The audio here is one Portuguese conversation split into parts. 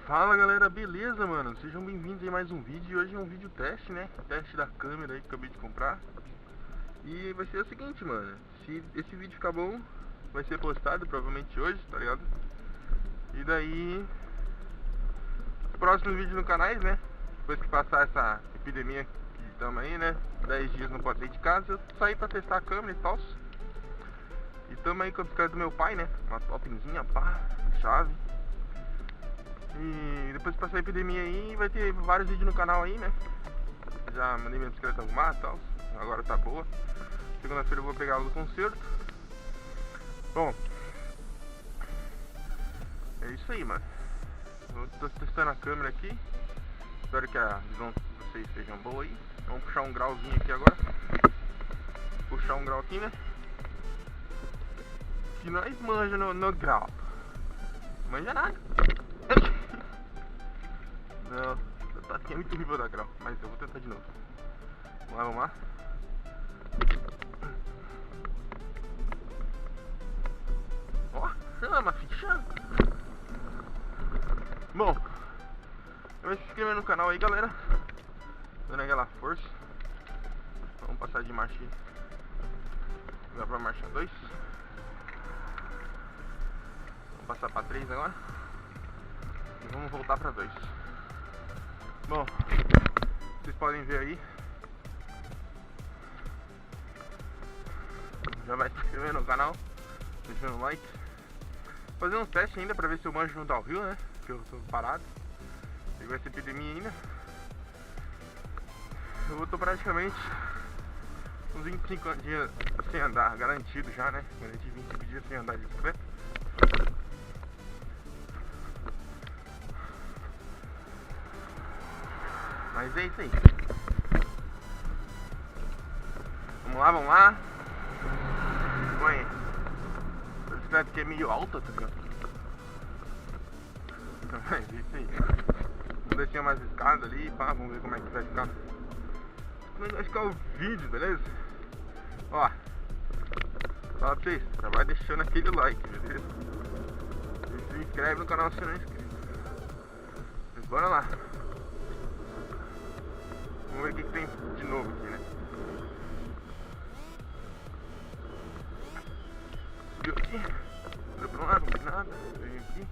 Fala galera, beleza mano? Sejam bem-vindos a mais um vídeo. E hoje é um vídeo teste, né? Teste da câmera aí que eu acabei de comprar. E vai ser o seguinte, mano, se esse vídeo ficar bom, vai ser postado provavelmente hoje, tá ligado? E daí os próximos vídeos no canal, né? Depois que passar essa epidemia que estamos aí, né? 10 dias não pode sair de casa, eu saí pra testar a câmera e tal. E tamo aí com a bicicleta do meu pai, né? Uma topzinha, pá, chave. E depois que passar a epidemia aí, vai ter vários vídeos no canal aí, né? Já mandei minha bicicleta arrumar e tal. Agora tá boa. Segunda-feira eu vou pegar ela do concerto. Bom, é isso aí, mano. Eu tô testando a câmera aqui. Espero que a visão de vocês seja boa aí. Vamos puxar um grauzinho aqui agora. Puxar um grau aqui, né? Que nós manja no grau. Manja nada. Não, tá aqui é muito horrível da grau, mas eu vou tentar de novo. Vamos lá. Ó, chama, ficha. Bom, vai se inscrever no canal aí, galera. Dando aquela força. Vamos passar de marcha aí. Agora pra marcha 2. Vamos passar pra 3 agora. E vamos voltar pra 2. Bom, vocês podem ver aí. Já vai se inscrever no canal, deixando o like. Fazer uns testes ainda pra ver se eu manjo no downhill, né? Porque eu tô parado. Pegou essa epidemia ainda. Eu tô praticamente uns 25 dias sem andar, garantido já, né? Garanti 25 dias sem andar de bicicleta. Mas é isso aí. Vamos lá, vamos lá. Põe. A bicicleta aqui é meio alta, tá ligado? Mas é isso aí. Vamos descer umas escadas ali, pá, vamos ver como é que vai ficar. Como é que vai ficar o vídeo, beleza? Ó, fala pra vocês, já vai deixando aquele like, beleza? E se inscreve no canal se não é inscrito. Mas bora lá. Vamos ver o que tem de novo aqui, né? Subiu aqui. Subiu pra lá, não tem nada. Vem aqui.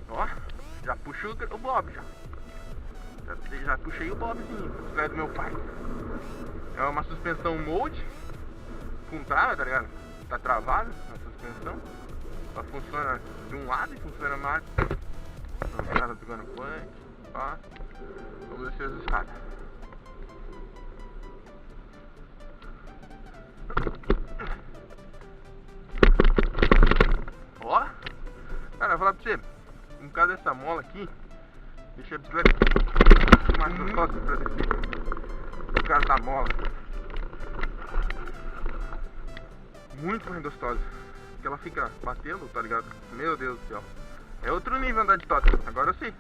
Ó, já puxou o Bob já. Já puxei o Bobzinho, a bicicleta do meu pai. É uma suspensão molde com trava, tá ligado? Tá travada a suspensão. Ela funciona de um lado e funciona mais. Os caras pegando punch, pá. Vamos descer as escadas. Ó, cara, eu vou falar pra você, no caso dessa mola aqui, deixa a bicicleta mais gostosa pra descer. No caso da mola, muito mais gostosa, porque ela fica batendo, tá ligado? Meu Deus do céu, é outro nível andar de Totem. Agora eu sei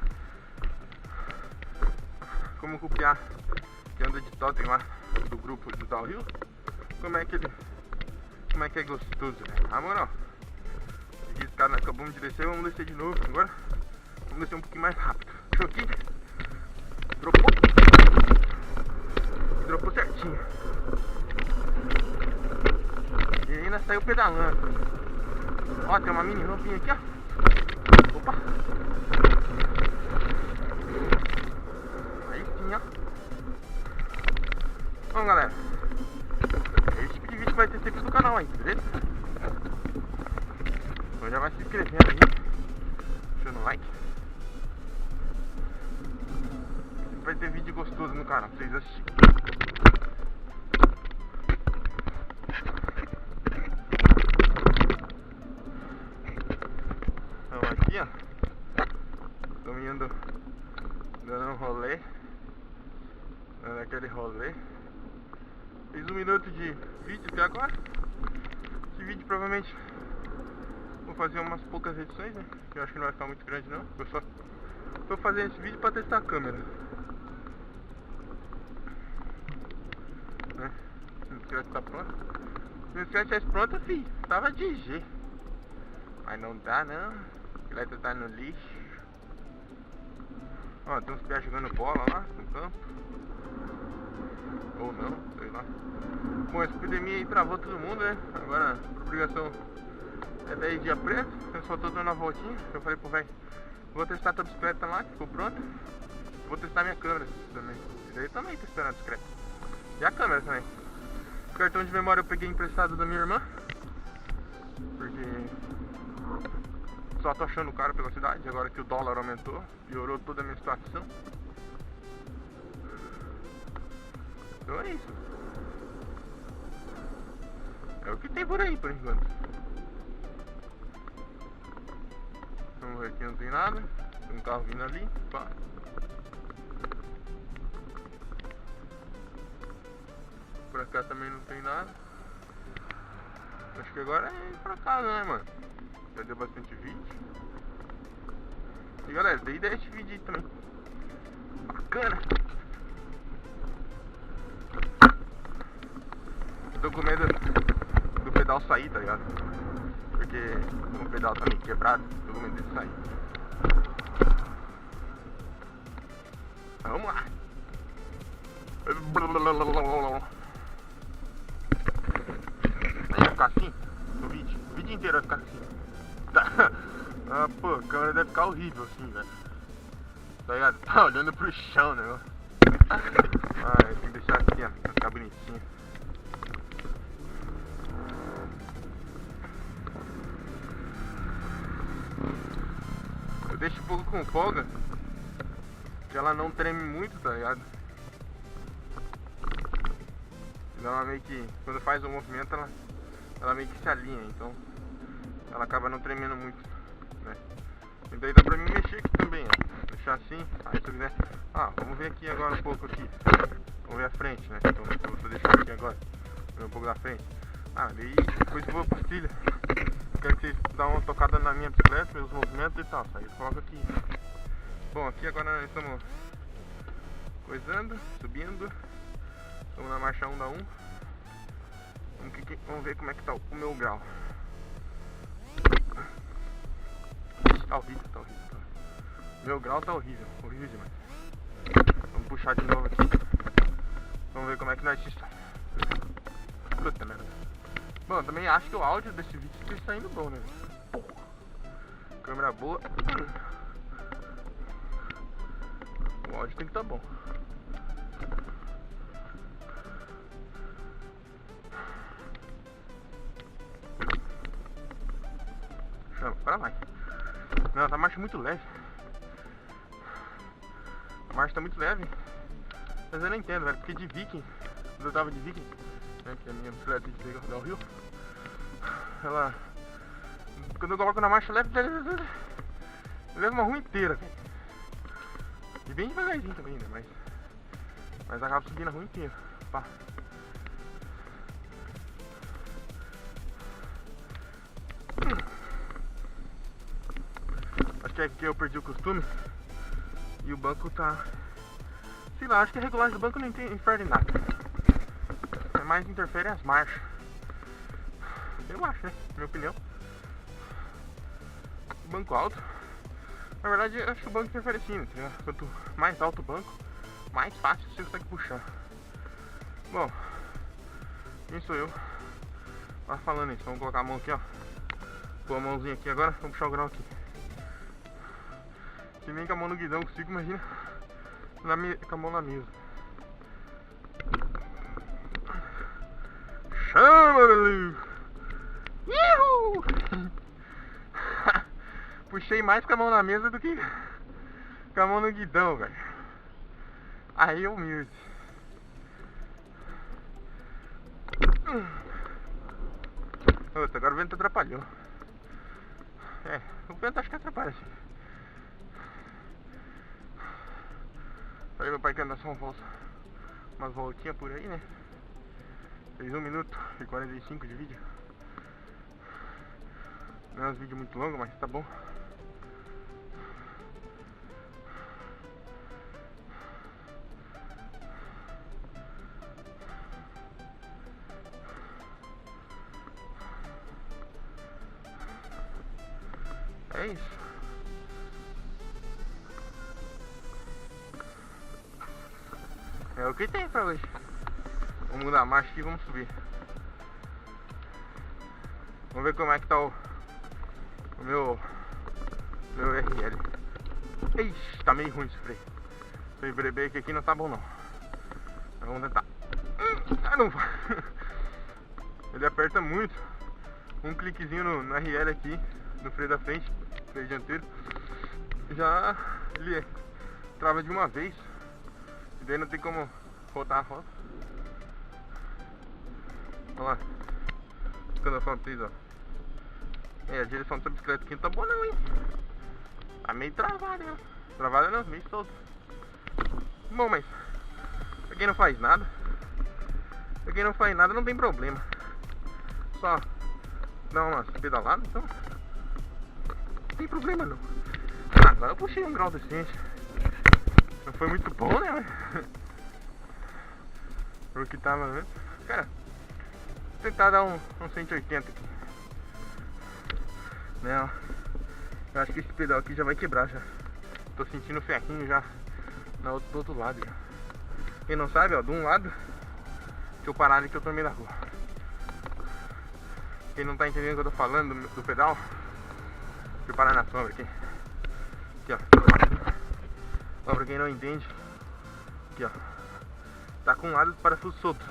como copiar que anda de Totem lá do grupo do downhill. Como é que é gostoso, né? Na moral, esse cara acabamos de descer, vamos descer de novo agora. Vamos descer um pouquinho mais rápido. Deixa aqui. Dropou certinho. E ainda saiu pedalando. Ó, tem uma mini rampinha aqui, ó. Opa. Aí sim, ó. Bom, galera, esse tipo de vídeo vai ter sempre no canal aí, beleza? Então já vai se inscrevendo aí, deixando o like. Vai ter vídeo gostoso no canal pra vocês assistirem. Então aqui, ó, estamos indo dando um rolê, dando aquele rolê. Fiz 1 minuto de vídeo até agora. Esse vídeo provavelmente vou fazer umas poucas edições, né? Que eu acho que não vai ficar muito grande não. Eu só tô fazendo esse vídeo pra testar a câmera, né? Se a bicicleta tá pronta. Se a bicicleta estivesse pronta, filho, tava de G. Mas não dá não. bicicleta tá no lixo. Ó, tem uns pés jogando bola lá no campo. Ou não, sei lá. Bom, essa epidemia aí travou todo mundo, né? Agora a obrigação é 10 dias preso. Eu só tô dando a voltinha. Eu falei pro velho, vou testar a tua bicicleta lá, que ficou pronta. Vou testar minha câmera também. E daí também tô esperando a bicicleta. E a câmera também. O cartão de memória eu peguei emprestado da minha irmã. Porque só tô achando caro pela cidade. Agora que o dólar aumentou, piorou toda a minha situação. Então é isso. É o que tem por aí, por enquanto. Vamos ver aqui, não tem nada. Tem um carro vindo ali, pá. Por cá também não tem nada. Acho que agora é ir pra casa, né, mano? Já deu bastante vídeo. E galera, dei ideia desse vídeo aí também. Bacana. Eu tô com medo do pedal sair, tá ligado? Porque o pedal tá meio quebrado, tô com medo de sair. Vamos lá. Vai ficar assim? O vídeo inteiro vai ficar assim. Tá. Ah, pô, a câmera deve ficar horrível assim, velho. Tá ligado? Tá olhando pro chão, né? Ah, tem que deixar aqui, ó, pra ficar bonitinho. Eu deixo um pouco com folga, que ela não treme muito, tá ligado? Ela meio que, quando faz o movimento, ela meio que se alinha, então ela acaba não tremendo muito, né? E daí dá pra mim mexer aqui também, ó. Deixar assim, aí se eu quiser. Ah, vamos ver aqui agora um pouco aqui. Vamos ver a frente, né? Então eu vou deixar aqui agora. Ver um pouco da frente. Ah, daí depois eu vou pra trilha. Quero que vocês dão uma tocada na minha bicicleta, meus movimentos e tal. Aí eu coloco aqui. Bom, aqui agora nós estamos coisando, subindo. Estamos na marcha 1 da 1. Vamos ver como é que tá o meu grau. Tá horrível, tá horrível. Meu grau tá horrível, horrível demais. Vamos puxar de novo aqui. Vamos ver como é que nós está. Puta merda. Bom, eu também acho que o áudio desse vídeo está saindo bom, né? Câmera boa. O áudio tem que estar bom. Agora vai. Não, tá marcha muito leve. A marcha tá muito leve. Mas eu não entendo, velho. Porque de Viking, quando eu tava de Viking, né, que é a minha bicicleta de downhill, ela, quando eu coloco na marcha leve, leva uma rua inteira, velho. E bem devagarzinho também, né? Mas acaba subindo a rua inteira. Pá. Acho que é que eu perdi o costume. E o banco tá... Sei lá, acho que a regulagem do banco não interfere em nada. É mais interfere as marchas. Eu acho, né? Minha opinião. Banco alto. Na verdade, eu acho que o banco interfere sim, né? Quanto mais alto o banco, mais fácil você consegue puxar. Bom, quem sou eu? Tá falando isso, vamos colocar a mão aqui, ó. Pôr a mãozinha aqui agora, vamos puxar o grau aqui. Se nem com a mão no guidão consigo, imagina com a mão na mesa. Chama, meu! Ihu! Puxei mais com a mão na mesa do que com a mão no guidão, velho. Aí eu humilde. Outra, agora o vento atrapalhou. É, o vento acho que atrapalha, assim. Aí meu pai quer andar só umas voltinhas por aí, né? Fez 1 minuto e 45 de vídeo. Não é um vídeo muito longo, mas tá bom. É isso. É o que tem pra hoje. Vamos mudar a marcha aqui e vamos subir. Vamos ver como é que tá o meu RL. Ixi, tá meio ruim esse freio. Esse freio brake aqui não tá bom não. Mas vamos tentar. Não vai. Ele aperta muito. Um cliquezinho no RL aqui, no freio da frente, freio dianteiro, já ele trava de uma vez. E daí não tem como rodar a roda. Olha lá. Ficando a frente, ó. A direção dessa bicicleta aqui não tá boa não, hein? Tá meio travada, hein? Travada não, meio solto. Bom, mas pra quem não faz nada, não tem problema. Só dá umas pedaladas, então não tem problema não. Agora eu puxei um grau decente. Não foi muito bom, né? Porque tava antes. Cara, vou tentar dar um 180 aqui. Não, eu acho que esse pedal aqui já vai quebrar já. Tô sentindo o ferrinho já do outro lado já. Quem não sabe, ó, de um lado que eu parar ali que eu tô no meio da rua. Quem não tá entendendo o que eu tô falando do pedal, deixa eu parar na sombra aqui. Aqui, ó. Ó, pra quem não entende, aqui, ó. Tá com um lado do parafuso solto.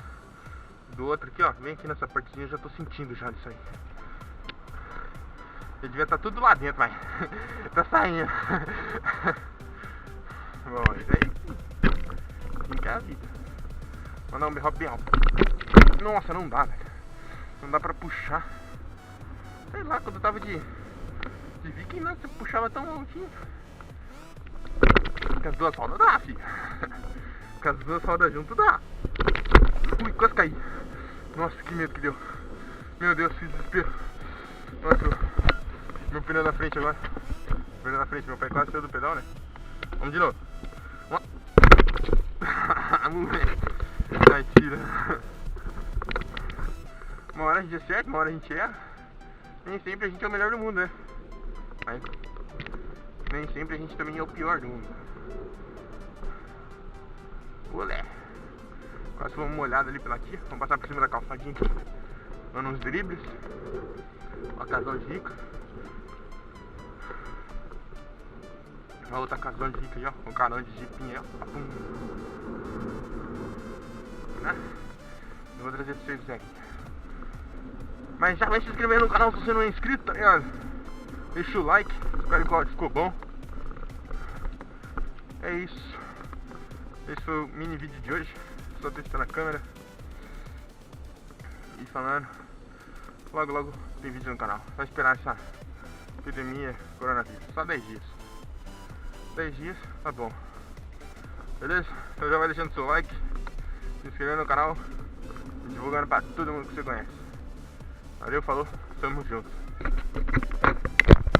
Do outro aqui, ó, vem aqui nessa partezinha, eu já tô sentindo já isso aí. Ele devia estar tudo lá dentro, mas tá saindo. Bom, isso aí não quer a vida. Mandar um berro bem alto. Nossa, não dá, velho. Não dá pra puxar. Sei lá, quando eu tava de Viking, não, você puxava tão longinho. Com as duas rodas dá, filho. Com as duas rodas junto dá. Ui, quase caí. Nossa, que medo que deu. Meu Deus, que desespero. Nossa, meu pneu na frente agora. Pneu na frente, meu pé quase saiu do pedal, né? Vamos de novo. Ai, tira. Uma hora a gente acerta, uma hora a gente erra. Nem sempre a gente é o melhor do mundo, né? Mas nem sempre a gente também é o pior do mundo. Olé. Quase vamos uma olhada ali pela tia. Vamos passar por cima da calçadinha aqui, dando uns dribles. Ó, casal de rico. A outra casal de rico aí, ó. Um carão de jipinho aí, ó. Né? Eu vou trazer pra vocês aqui. Mas já vai se inscrever no canal se você não é inscrito, tá ligado? Deixa o like, espero que o áudio ficou bom. É isso. Esse foi o mini vídeo de hoje. Só testando a câmera e falando. Logo tem vídeo no canal. Só esperar essa epidemia coronavírus. Só 10 dias. 10 dias, tá bom. Beleza? Então já vai deixando seu like, se inscrevendo no canal e divulgando pra todo mundo que você conhece. Valeu, falou, tamo junto.